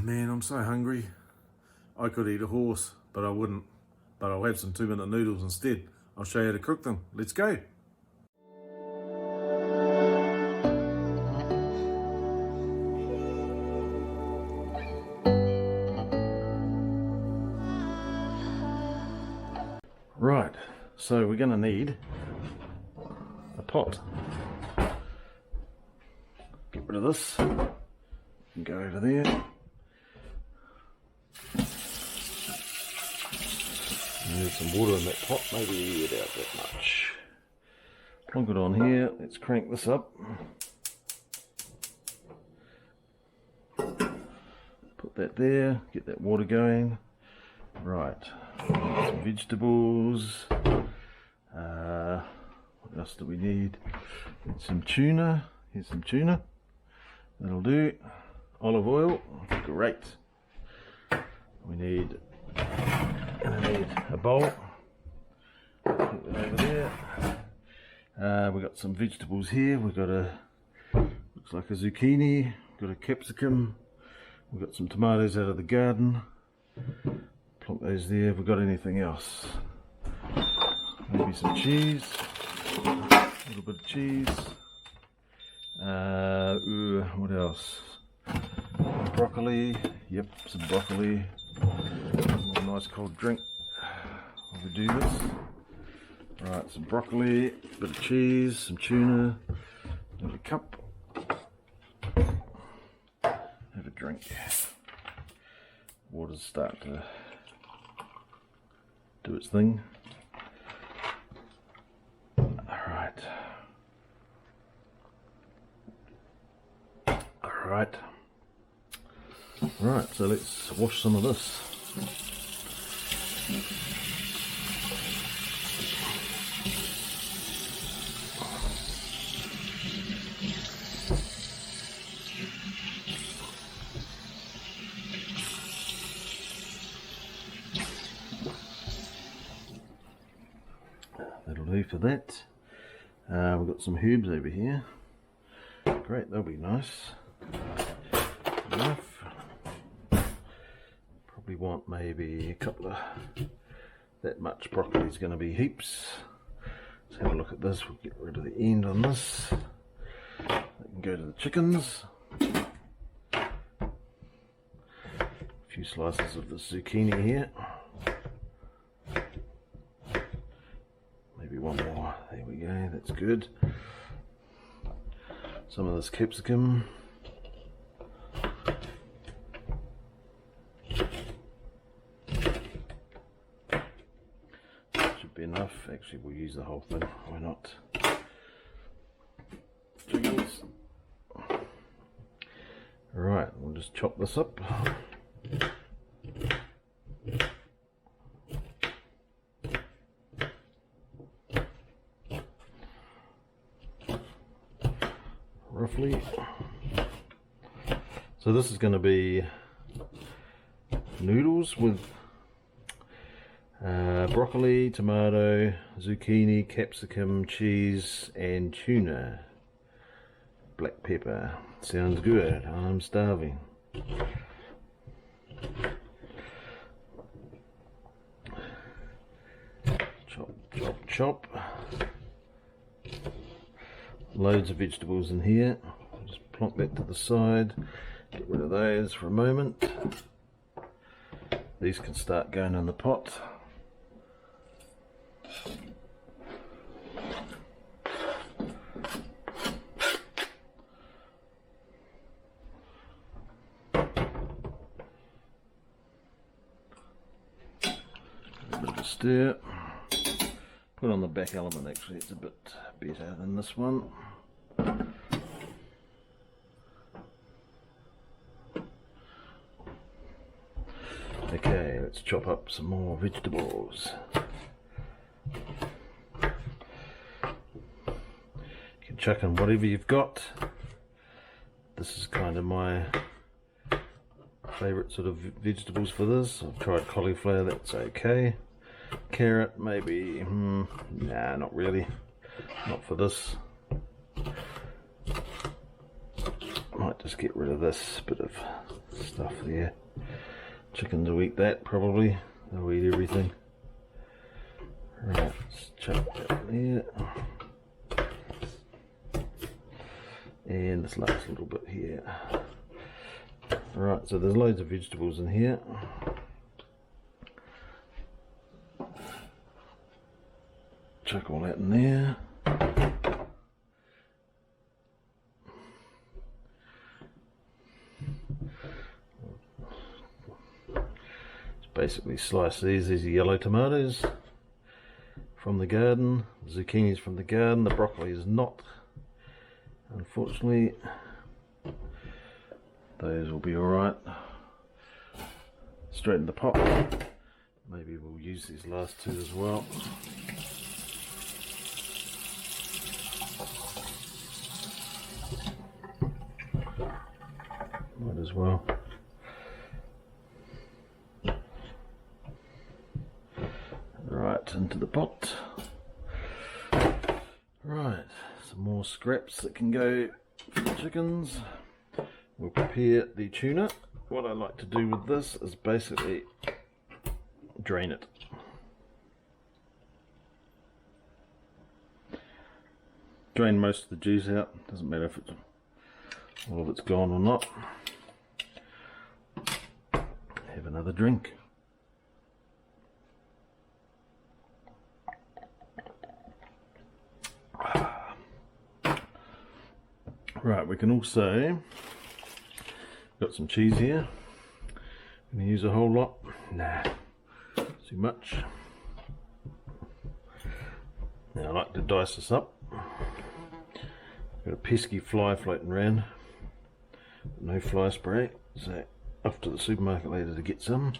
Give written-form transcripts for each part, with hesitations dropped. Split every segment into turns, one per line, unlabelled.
man, I'm so hungry. I could eat a horse, but I wouldn't. But I'll have some 2-minute noodles instead. I'll show you how to cook them. Let's go. Right, so we're going to need a pot. Get rid of this. And go over there. Need some water in that pot, maybe about that much. Plonk it on here. Let's crank this up. Put that there. Get that water going. Right. Some vegetables. What else do we need? Some tuna. Here's some tuna. That'll do. Olive oil. Great. We need a bowl. Put that over there. We've got some vegetables here. We've got looks like a zucchini. Got a capsicum. We've got some tomatoes out of the garden. Plonk those there. Have we got anything else? Maybe some cheese. A little bit of cheese. What else? Broccoli. Yep, some broccoli. A nice cold drink while we do this. Right, some broccoli, a bit of cheese, some tuna, another cup. Have a drink. Water's starting to do its thing. Alright. Alright. Right, so let's wash some of this. That'll do for that. We've got some herbs over here. Great, that'll be nice. Enough. Probably want maybe a couple of, that much broccoli is going to be heaps. Let's have a look at this. We'll get rid of the end on this. That can go to the chickens. A few slices of the zucchini here. Maybe one more. There we go. That's good. Some of this capsicum. Should be enough. Actually, we'll use the whole thing. Why not? Chickens. Right, we'll just chop this up. Roughly. So this is going to be noodles with broccoli, tomato, zucchini, capsicum, cheese and tuna. Black pepper. Sounds good. I'm starving. Chop, chop, chop. Loads of vegetables in here. Just plonk that to the side. Get rid of those for a moment. These can start going in the pot. A bit of a stir. Put on the back element, actually, it's a bit better than this one. Okay, let's chop up some more vegetables. You can chuck in whatever you've got. This is kind of my favourite sort of vegetables for this. I've tried cauliflower, that's okay. Carrot, maybe, nah, not really. Not for this. Might just get rid of this bit of stuff there. Chickens will eat that probably. They'll eat everything. Right, let's chuck that there. And this last little bit here. Right, so there's loads of vegetables in here. Chuck all that in there. Just basically slice these. These are yellow tomatoes from the garden. The zucchinis from the garden. The broccoli is not. Unfortunately, those will be alright. Straight in the pot. Maybe we'll use these last two as well. Might as well. Right, into the pot. Right, some more scraps that can go for the chickens. We'll prepare the tuna. What I like to do with this is basically drain it. Drain most of the juice out. Doesn't matter if it's all of it's gone or not. Have another drink. Right, we can also, got some cheese here. Gonna use a whole lot. Nah, too much. Now I like to dice this up. Got a pesky fly floating around. No fly spray, so off to the supermarket later to get some.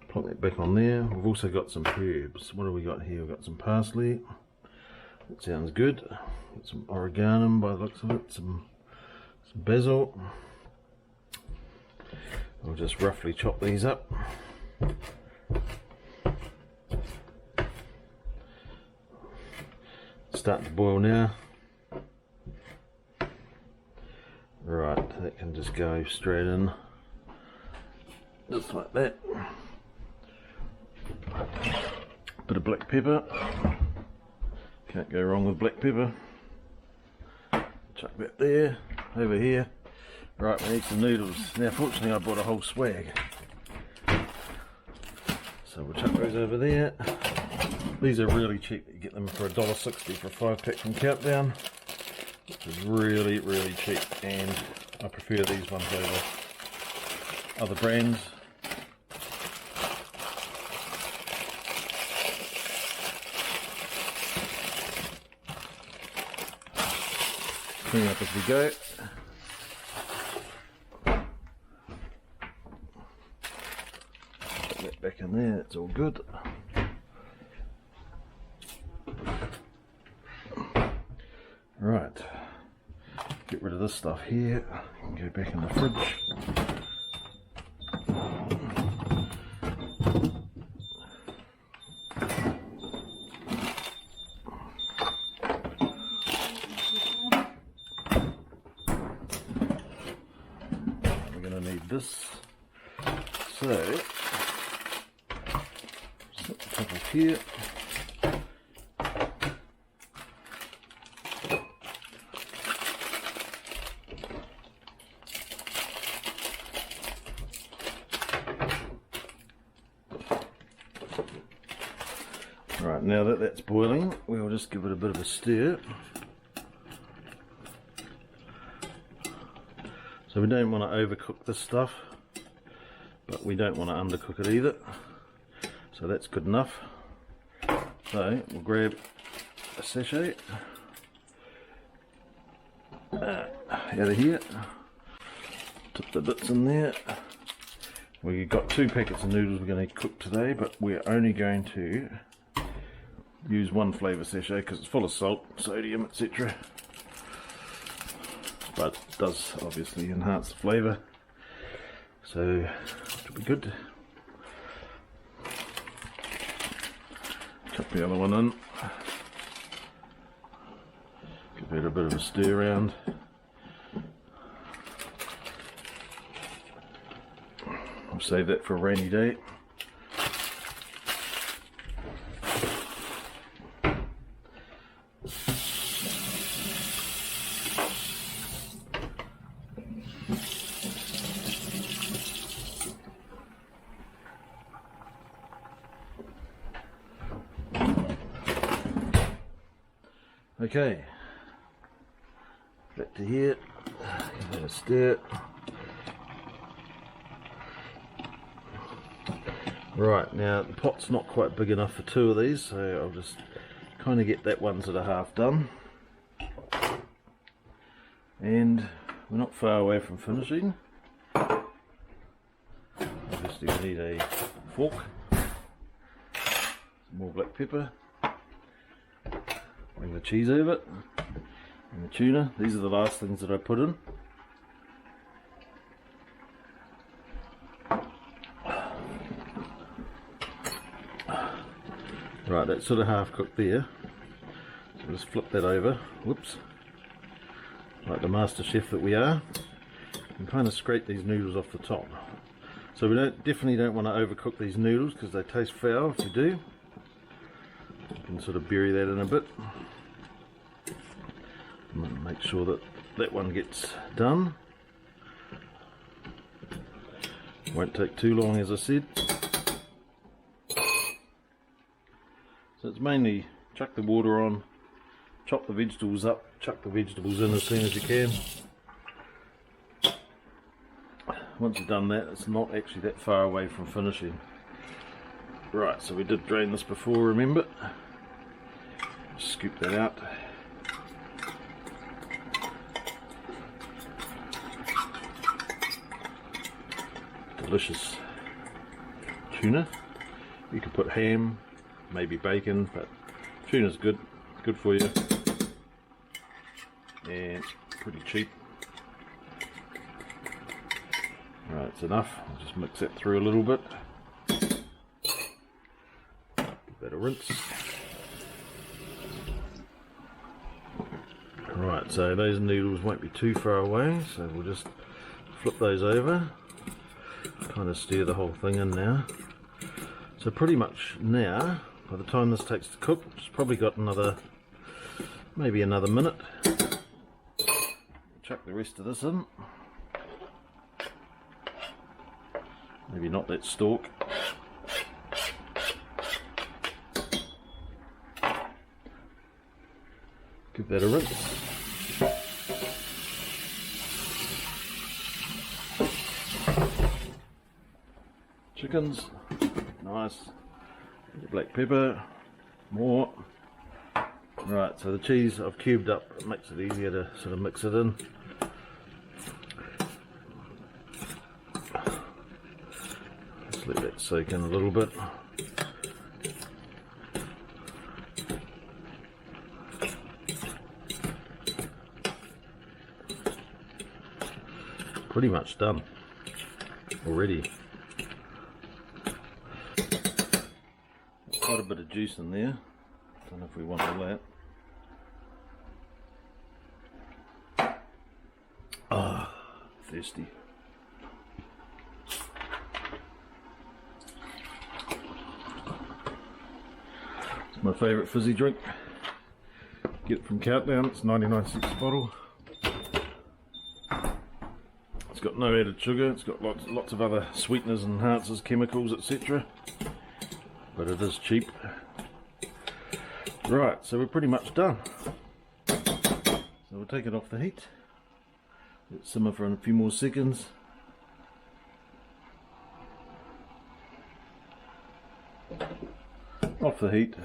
Plonk that back on there. We've also got some herbs. What have we got here? We've got some parsley. That sounds good. Got some oregano by the looks of it. Some basil. We'll just roughly chop these up. Starting to boil now. Right, that can just go straight in. Just like that. Bit of black pepper. Can't go wrong with black pepper. Chuck that there. Over here. Right, we need some noodles. Now fortunately I bought a whole swag. So we'll chuck those over there. These are really cheap. You get them for $1.60 for a 5-pack from Countdown. Which is really, really cheap. And I prefer these ones over other brands. Clean up as we go. Put that back in there, it's all good. Right, get rid of this stuff here and go back in the fridge. This, so set the top of here. Right, now that that's boiling, we'll just give it a bit of a stir. So we don't want to overcook this stuff, but we don't want to undercook it either. So that's good enough. So we'll grab a sachet out of here, put the bits in there. We've got 2 packets of noodles we're going to cook today, but we're only going to use 1 flavour sachet because it's full of salt, sodium, etc. But it does obviously enhance the flavour, so it'll be good. Chuck the other one in, give it a bit of a stir around. I'll save that for a rainy day. Okay, back to here, give that a stir. Right, now the pot's not quite big enough for two of these, so I'll just kind of get that one to the half done. And we're not far away from finishing. Obviously we need a fork, some more black pepper. Bring the cheese over and the tuna. These are the last things that I put in. Right, that's sort of half cooked there. So just flip that over. Whoops. Like the master chef that we are. And kind of scrape these noodles off the top. So we definitely don't want to overcook these noodles because they taste foul if you do. You can sort of bury that in a bit. Make sure that that one gets done. Won't take too long, as I said. So it's mainly chuck the water on, chop the vegetables up, chuck the vegetables in as soon as you can. Once you've done that, it's not actually that far away from finishing. Right, so we did drain this before, remember? Scoop that out. Delicious tuna. You could put ham, maybe bacon, but tuna's good for you, and pretty cheap. Right, it's enough. I'll just mix that through a little bit. Give that a rinse. Right, so those noodles won't be too far away, so we'll just flip those over. Kind of stir the whole thing in now. So pretty much now, by the time this takes to cook, it's probably got maybe another minute. Chuck the rest of this in. Maybe not that stalk. Give that a rinse. Chickens, nice. Black pepper, more. Right, so the cheese I've cubed up. It makes it easier to sort of mix it in. Just let that soak in a little bit. Pretty much done already. Quite a bit of juice in there. Don't know if we want all that. Ah, thirsty. It's my favourite fizzy drink. Get it from Countdown. It's 99 cents a bottle. It's got no added sugar. It's got lots of other sweeteners, enhancers, chemicals, etc. But it is cheap. Right, so we're pretty much done. So we'll take it off the heat. Let it simmer for a few more seconds. Off the heat.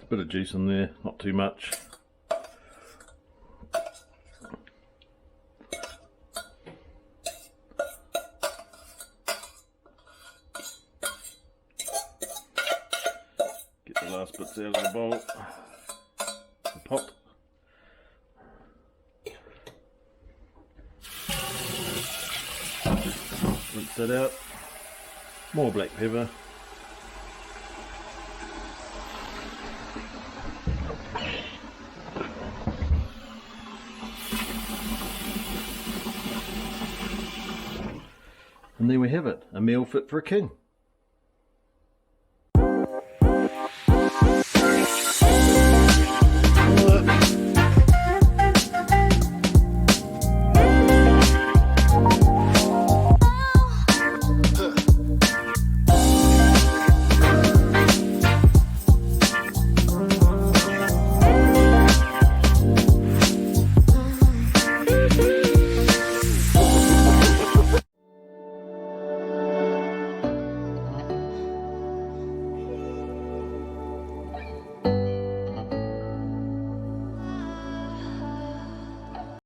A bit of juice in there, not too much. Last bits out of the bowl, the pot. Rinse that out. More black pepper. And there we have it, a meal fit for a king.